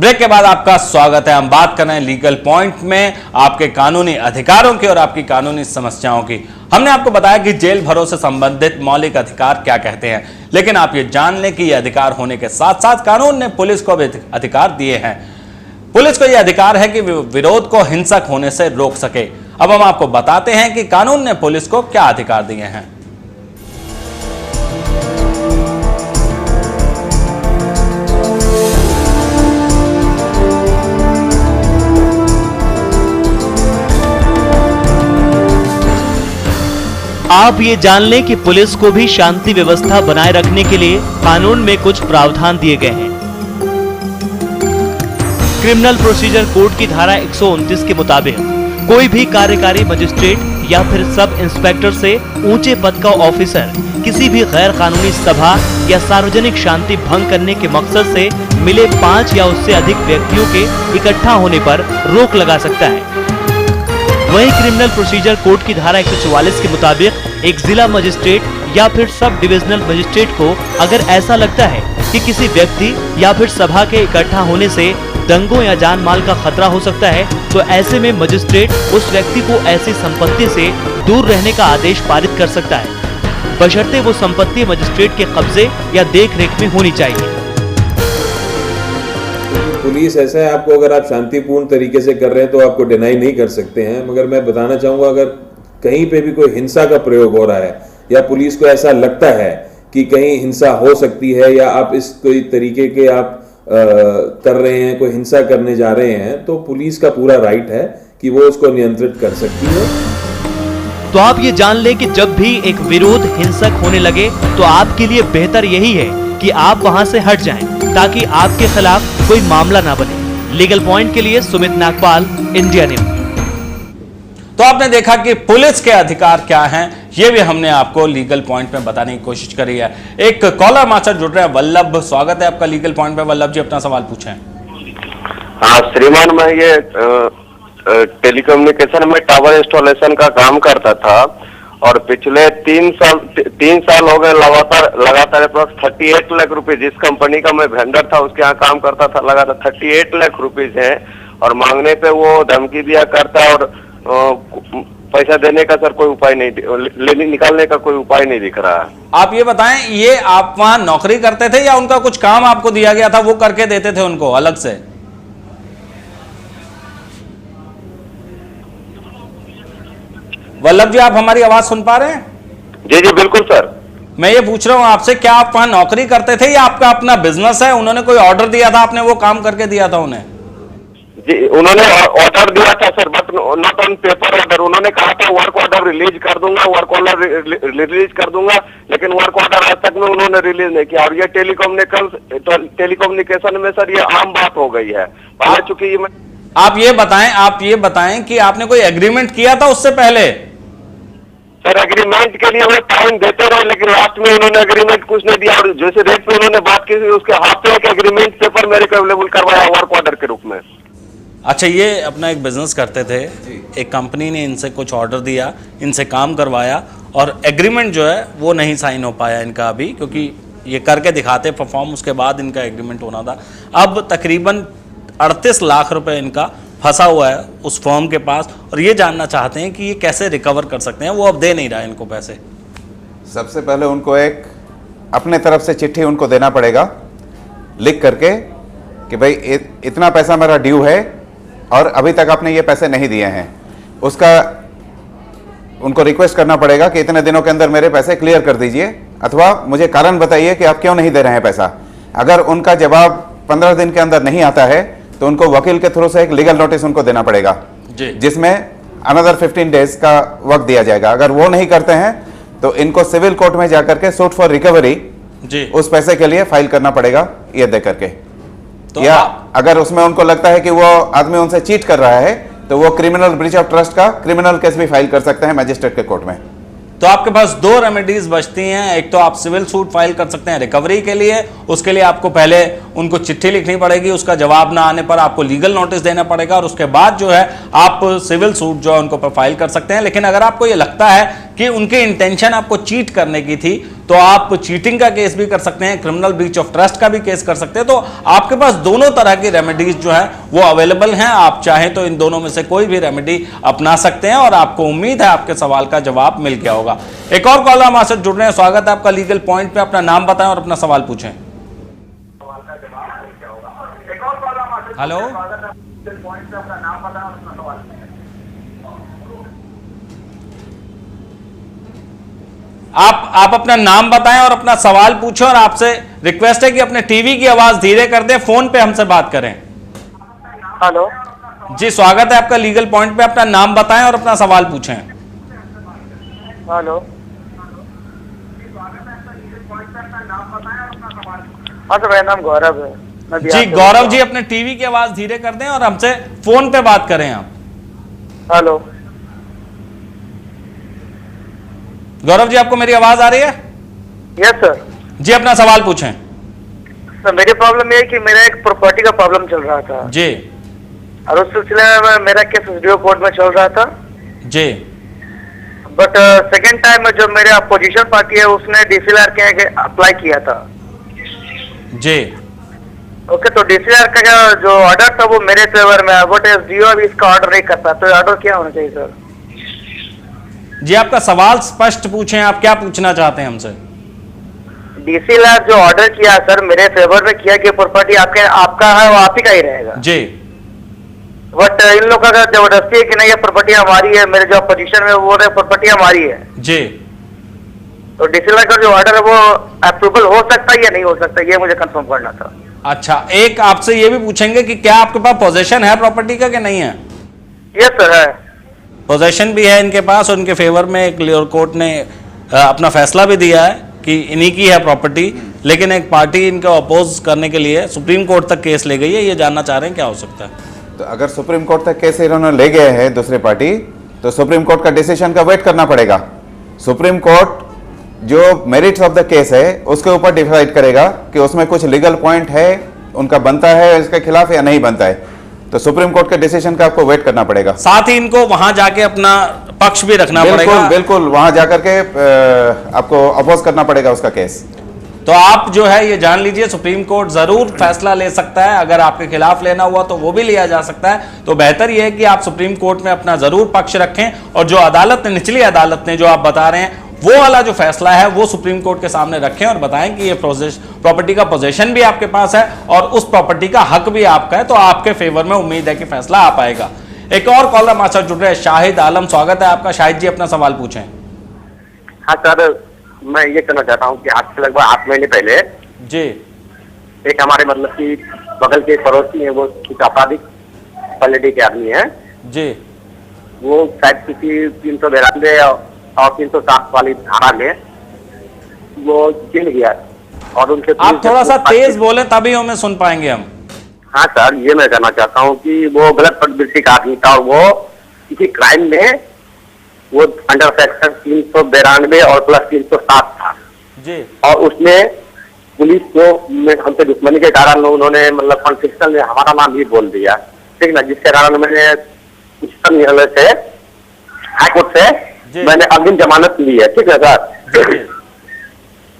Break के बाद आपका स्वागत है। हम बात कर रहे हैं लीगल पॉइंट में आपके कानूनी अधिकारों की और आपकी कानूनी समस्याओं की। हमने आपको बताया कि जेल भरों से संबंधित मौलिक अधिकार क्या कहते हैं, लेकिन आप ये जान लें कि ये अधिकार होने के साथ साथ कानून ने पुलिस को भी अधिकार दिए हैं। पुलिस को यह अधिकार है कि विरोध को हिंसक होने से रोक सके। अब हम आपको बताते हैं कि कानून ने पुलिस को क्या अधिकार दिए हैं। आप ये जान लें कि पुलिस को भी शांति व्यवस्था बनाए रखने के लिए कानून में कुछ प्रावधान दिए गए हैं। क्रिमिनल प्रोसीजर कोड की धारा 129 के मुताबिक कोई भी कार्यकारी मजिस्ट्रेट या फिर सब इंस्पेक्टर से ऊंचे पद का ऑफिसर किसी भी गैर कानूनी सभा या सार्वजनिक शांति भंग करने के मकसद से मिले 5 या उससे अधिक व्यक्तियों के इकट्ठा होने पर रोक लगा सकता है। वहीं क्रिमिनल प्रोसीजर कोड की धारा 144 के मुताबिक एक जिला मजिस्ट्रेट या फिर सब डिविजनल मजिस्ट्रेट को अगर ऐसा लगता है कि किसी व्यक्ति या फिर सभा के इकट्ठा होने से दंगों या जान माल का खतरा हो सकता है, तो ऐसे में मजिस्ट्रेट उस व्यक्ति को ऐसी संपत्ति से दूर रहने का आदेश पारित कर सकता है, बशर्ते वो संपत्ति मजिस्ट्रेट के कब्जे या देख रेख में होनी चाहिए। पुलिस ऐसा है, आपको अगर आप शांतिपूर्ण तरीके से कर रहे हैं तो आपको डिनाई नहीं कर सकते हैं, मगर मैं बताना चाहूँगा अगर कहीं पे भी कोई हिंसा का प्रयोग हो रहा है या पुलिस को ऐसा लगता है कि कहीं हिंसा हो सकती है या आप इस कोई तरीके के आप कर रहे हैं, कोई हिंसा करने जा रहे हैं, तो पुलिस का पूरा राइट है कि वो उसको नियंत्रित कर सकती है। तो आप ये जान लें कि जब भी एक विरोध हिंसक होने लगे तो आपके लिए बेहतर यही है कि आप वहां से हट जाएं, ताकि आपके खिलाफ कोई मामला ना बने। लीगल पॉइंट के लिए सुमित नागपाल, इंडिया न्यूज। तो आपने देखा कि पुलिस के अधिकार क्या हैं, ये भी हमने आपको लीगल पॉइंट में बताने की कोशिश करी है। एक कॉलर मास्टर जुड़ रहे हैं, वल्लभ, स्वागत है आपका लीगल पॉइंट में। वल्लभ जी, अपना सवाल पूछें। हाँ श्रीमान, मैं ये टेलीकम्युनिकेशन में टावर इंस्टॉलेशन का काम करता था और पिछले 3 साल हो गए लगातार 38 लाख रुपए, जिस कंपनी का मैं वेंडर था उसके यहाँ काम करता था, लगातार 38 लाख रुपीज है और मांगने पे वो धमकी दिया करता है और पैसा देने का सर कोई उपाय नहीं, निकालने का कोई उपाय नहीं दिख रहा है। आप ये बताएं, ये आप वहां नौकरी करते थे या उनका कुछ काम आपको दिया गया था वो करके देते थे उनको अलग से? वल्लभ जी, आप हमारी आवाज सुन पा रहे हैं? जी जी बिल्कुल सर। मैं ये पूछ रहा हूं आपसे, क्या आप वहां नौकरी करते थे या आपका अपना बिजनेस है? उन्होंने कोई ऑर्डर दिया था, आपने वो काम करके दिया था उन्हें? जी, उन्होंने ऑर्डर दिया था sir, but not on paper order. उन्होंने कहा था वर्क ऑर्डर रिलीज कर दूंगा, वर्क ऑर्डर रिलीज कर दूंगा, लेकिन वर्क ऑर्डर आज तक में उन्होंने रिलीज नहीं किया। और ये टेलीकम्युनिकेशन में सर ये आम बात हो गई है, आ चुकी है। आप ये बताएं कि आपने कोई एग्रीमेंट किया था उससे पहले? सर एग्रीमेंट के लिए वो टाइम देते रहे, लेकिन लास्ट में उन्होंने एग्रीमेंट कुछ नहीं दिया और जैसे रेट पे उन्होंने बात की उसके हाथ में एक एग्रीमेंट पेपर मेरे को अवेलेबल करवाया वर्क ऑर्डर के रूप में। अच्छा, ये अपना एक बिजनेस करते थे, एक कंपनी ने इनसे कुछ ऑर्डर दिया, इनसे काम करवाया और एग्रीमेंट जो है वो नहीं साइन हो पाया इनका अभी, क्योंकि ये करके दिखाते परफॉर्म, उसके बाद इनका एग्रीमेंट होना था। अब तकरीबन 38 लाख रुपए इनका फंसा हुआ है उस फर्म के पास और ये जानना चाहते हैं कि ये कैसे रिकवर कर सकते हैं, वो अब दे नहीं रहा है इनको पैसे। सबसे पहले उनको एक अपने तरफ से चिट्ठी उनको देना पड़ेगा लिख करके कि भाई इतना पैसा मेरा ड्यू है और अभी तक आपने ये पैसे नहीं दिए हैं। उसका उनको रिक्वेस्ट करना पड़ेगा कि इतने दिनों के अंदर मेरे पैसे क्लियर कर दीजिए अथवा मुझे कारण बताइए कि आप क्यों नहीं दे रहे हैं पैसा। अगर उनका जवाब 15 दिन के अंदर नहीं आता है तो उनको वकील के थ्रू से एक लीगल नोटिस उनको देना पड़ेगा, जिसमें अनदर 15 डेज का वक्त दिया जाएगा। अगर वो नहीं करते हैं तो इनको सिविल कोर्ट में जाकर के सूट फॉर रिकवरी उस पैसे के लिए फाइल करना पड़ेगा ये दे करके। तो या अगर उसमें उनको लगता है कि वो आदमी उनसे चीट कर रहा है तो वो क्रिमिनल ब्रीच ऑफ ट्रस्ट का क्रिमिनल केस भी फाइल कर सकते हैं मैजिस्ट्रेट के कोर्ट में। तो आपके पास 2 रेमेडीज बचती हैं। एक तो आप सिविल सूट फाइल कर सकते हैं रिकवरी के लिए, उसके लिए आपको पहले उनको चिट्ठी लिखनी पड़ेगी, उसका जवाब ना आने पर आपको लीगल नोटिस देना पड़ेगा और उसके बाद जो है आप सिविल सूट जो है उनको फाइल कर सकते हैं। लेकिन अगर आपको ये लगता है कि उनकी इंटेंशन आपको चीट करने की थी, तो आप चीटिंग का केस भी कर सकते हैं, क्रिमिनल ब्रीच ऑफ ट्रस्ट का भी केस कर सकते हैं। तो आपके पास दोनों तरह की रेमेडीज जो है वो अवेलेबल हैं। आप चाहें तो इन दोनों में से कोई भी रेमेडी अपना सकते हैं और आपको उम्मीद है आपके सवाल का जवाब मिल गया होगा। एक और कॉलर हमारे साथ जुड़ रहे हैं। स्वागत है आपका लीगल पॉइंट पे। अपना नाम बताएं और अपना सवाल पूछें। हेलो, आप अपना नाम बताएं और अपना सवाल पूछें, और आपसे रिक्वेस्ट है कि अपने टीवी की आवाज धीरे कर दें, फोन पे हमसे बात करें। हेलो जी, स्वागत है आपका लीगल पॉइंट पे। अपना नाम बताएं और अपना सवाल पूछें। हेलो, हाँ सर, मेरा नाम गौरव है। जी गौरव जी, अपने टीवी की आवाज धीरे कर दें और हमसे फोन पे बात करें आप। हेलो गौरव जी, आपको मेरी आवाज आ रही है? Yes sir. जी, अपना सवाल पूछें। सर, मेरी प्रॉब्लम ये है कि मेरा एक प्रॉपर्टी का प्रॉब्लम चल रहा था जी, और उस सिलसिले में मेरा केस वीडियो कोर्ट में चल रहा था जी, बट सेकेंड टाइम में जो मेरे अपोजिशन पार्टी है उसने डीसीएलआर के अप्लाई किया था। जी, ओके, तो डीसीएलआर का जो ऑर्डर था वो मेरे फेवर में है, बट एसडीओ अभी इसका ऑर्डर नहीं करता। तो ऑर्डर क्या होना चाहिए सर? जी, आपका सवाल स्पष्ट पूछें। आप क्या पूछना चाहते हैं हमसे? डीसीएलआर जो ऑर्डर किया सर मेरे फेवर में किया कि प्रॉपर्टी आपका है, वो आप ही का ही रहेगा जी, बट इन लोगों का जबरदस्ती है कि नहीं ये प्रॉपर्टी हमारी है। मेरे जो पोजीशन में वो प्रॉपर्टी हमारी है। जी, तो डीसीएलआर का जो ऑर्डर है वो अप्रूवल हो सकता है या नहीं हो सकता, ये मुझे कंफर्म करना था। अच्छा, एक आपसे ये भी पूछेंगे कि क्या आपके पास पोजेशन है प्रॉपर्टी का कि नहीं है? यस सर, है। पोजेशन भी है इनके पास, और इनके फेवर में एक लोअर कोर्ट ने अपना फैसला भी दिया है कि इन्हीं की है प्रॉपर्टी, लेकिन एक पार्टी इनको अपोज करने के लिए सुप्रीम कोर्ट तक केस ले गई है। ये जानना चाह रहे हैं क्या हो सकता है। तो अगर सुप्रीम कोर्ट तक केस इन्होंने ले गए हैं दूसरी पार्टी, तो सुप्रीम कोर्ट का डिसीजन का वेट करना पड़ेगा। सुप्रीम कोर्ट जो मेरिट्स ऑफ द केस है उसके ऊपर डिसाइड करेगा कि उसमें कुछ लीगल पॉइंट है, उनका बनता है इसके खिलाफ या नहीं बनता है। तो सुप्रीम कोर्ट के डिसीजन का आपको वेट करना पड़ेगा। साथ ही इनको वहां जाके अपना पक्ष भी रखना पड़ेगा। बिल्कुल, वहां जाकर के आपको अपोज करना पड़ेगा उसका केस। तो आप जो है ये जान लीजिए, सुप्रीम कोर्ट जरूर फैसला ले सकता है। अगर आपके खिलाफ लेना हुआ तो वो भी लिया जा सकता है। तो बेहतर यह है कि आप सुप्रीम कोर्ट में अपना जरूर पक्ष रखें, और जो अदालत ने, निचली अदालत ने जो आप बता रहे हैं वो वाला जो फैसला है वो सुप्रीम कोर्ट के सामने रखें और बताएं कि ये प्रॉपर्टी का पोजेशन भी आपके पास है और उस प्रॉपर्टी का हक भी आपका है। तो आपके फेवर में उम्मीद है कि फैसला आ पाएगा। एक और कॉलर हमारे साथ जुड़ रहे हैं, शाहिद आलम। स्वागत है आपका। शाहिद जी, अपना सवाल पूछें। हाँ सर, मैं ये कहना चाहता हूँ कि आज से लगभग 8 महीने पहले जी, एक हमारे मतलब कि बगल के पड़ोसी है, वो कुछ आपराधिक क्वालिटी के आदमी है जी, वो शायद किसी 392 और 307 वाली धारा में वो गिर गया, और उनके आप थोड़ा सा तेज बोले तभी हमें सुन पाएंगे हम। हाँ सर, ये मैं कहना चाहता हूँ कि वो गलत प्रवृत्ति का आदमी था, और वो किसी क्राइम में वो अंडर सेक्शन 392 और प्लस 307 था जी, और उसमें पुलिस को हमसे दुश्मनी के कारण उन्होंने मतलब कॉन्फिडेंशियल में हमारा नाम ही बोल दिया, ठीक ना, जिसके कारण मैंने उच्चतम न्यायालय से, हाईकोर्ट से मैंने अग्रिम जमानत ली है, ठीक है सर।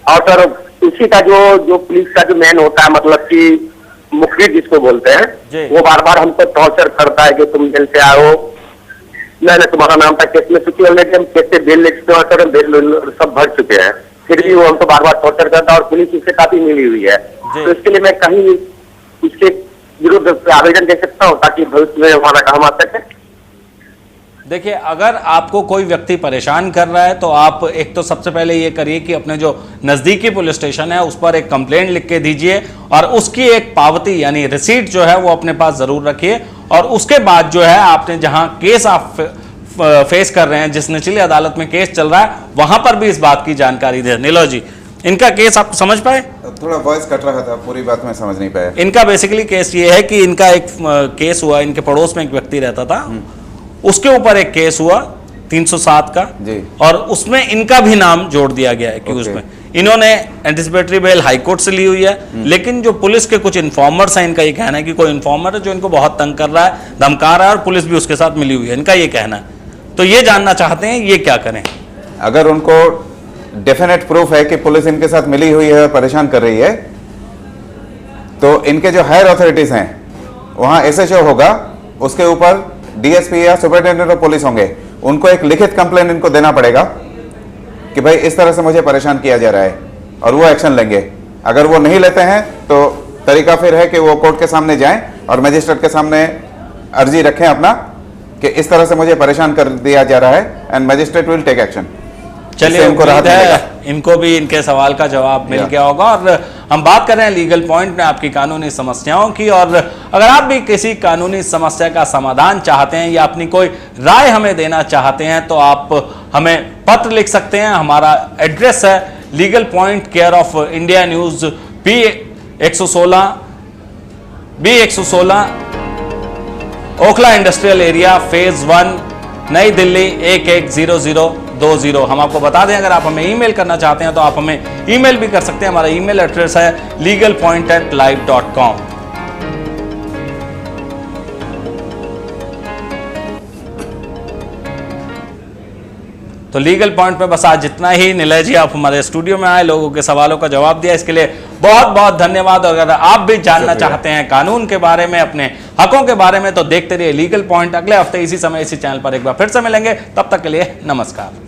और सर उसी का जो पुलिस का जो मैन होता है, मतलब कि मुखबिर जिसको बोलते हैं, वो बार बार हमको टॉर्चर करता है कि तुम जेल से आओ, मैंने तुम्हारा नाम था केस में, चुकी ऑलरेडी हम केस से बेल ले चुके हैं, सर बेल सब भर चुके हैं, फिर भी वो हमको बार बार टॉर्चर करता है और पुलिस उससे काफी मिली हुई है। तो इसके लिए मैं कहीं उसके विरुद्ध आवेदन दे सकता हूँ ताकि भविष्य में हमारा काम आ सके। देखिए, अगर आपको कोई व्यक्ति परेशान कर रहा है तो आप एक तो सबसे पहले ये करिए कि अपने जो नज़दीकी पुलिस स्टेशन है उस पर एक कंप्लेंट लिख के दीजिए, और उसकी एक पावती यानी रिसीट जो है वो अपने पास ज़रूर रखिए। और उसके बाद जो है आपने जहां केस आप फेस कर रहे हैं, जिस निचली अदालत में केस चल रहा है, वहां पर भी इस बात की जानकारी दें। नीलो जी, इनका केस आप समझ पाए? थोड़ा वॉइस कट रहा था, पूरी बात मैं समझ नहीं पाया। इनका बेसिकली केस ये है कि इनका एक केस हुआ, इनके पड़ोस में एक व्यक्ति रहता था, उसके ऊपर एक केस हुआ 307 का जी, और उसमें इनका भी नाम जोड़ दिया गया है कि उसमें इन्होंने एंटिसिपेटरी बेल हाई कोर्ट से ली हुई है, लेकिन जो पुलिस के कुछ इन्फॉर्मर्स हैं, इनका ये कहना है कि कोई इन्फॉर्मर है जो इनको बहुत तंग कर रहा है, धमका रहा है, और पुलिस भी उसके साथ मिली हुई है, इनका ये कहना है। तो ये जानना चाहते हैं ये क्या करें। अगर उनको डेफिनेट प्रूफ है कि पुलिस इनके साथ मिली हुई है, परेशान कर रही है, तो इनके जो हायर अथॉरिटीज हैं वहां SHO होगा, उसके ऊपर DSP या सुपरिटेंडेंट ऑफ पुलिस होंगे, उनको एक लिखित कंप्लेन इनको देना पड़ेगा कि भाई इस तरह से मुझे परेशान किया जा रहा है, और वो एक्शन लेंगे। अगर वो नहीं लेते हैं तो तरीका फिर है कि वो कोर्ट के सामने जाएं और मजिस्ट्रेट के सामने अर्जी रखें अपना कि इस तरह से मुझे परेशान कर दिया जा रहा है, and magistrate will take action. चलिए, उम्मीद है इनको भी इनके सवाल का जवाब मिल गया होगा। और हम बात कर रहे हैं लीगल पॉइंट में आपकी कानूनी समस्याओं की, और अगर आप भी किसी कानूनी समस्या का समाधान चाहते हैं या अपनी कोई राय हमें देना चाहते हैं तो आप हमें पत्र लिख सकते हैं। हमारा एड्रेस है legal point, care of India news, B116 Okhla industrial area, phase 1, नई दिल्ली 110020। हम आपको बता दें, अगर आप हमें ईमेल करना चाहते हैं तो आप हमें ईमेल भी कर सकते हैं। हमारा ईमेल एड्रेस है legalpoint@live.com। तो लीगल पॉइंट में बस आज जितना ही। निलय जी, आप हमारे स्टूडियो में आए, लोगों के सवालों का जवाब दिया, इसके लिए बहुत बहुत धन्यवाद। अगर आप भी जानना चाहते हैं कानून के बारे में, अपने हकों के बारे में, तो देखते रहिए लीगल पॉइंट। अगले हफ्ते इसी समय इसी चैनल पर एक बार फिर से मिलेंगे, तब तक के लिए नमस्कार।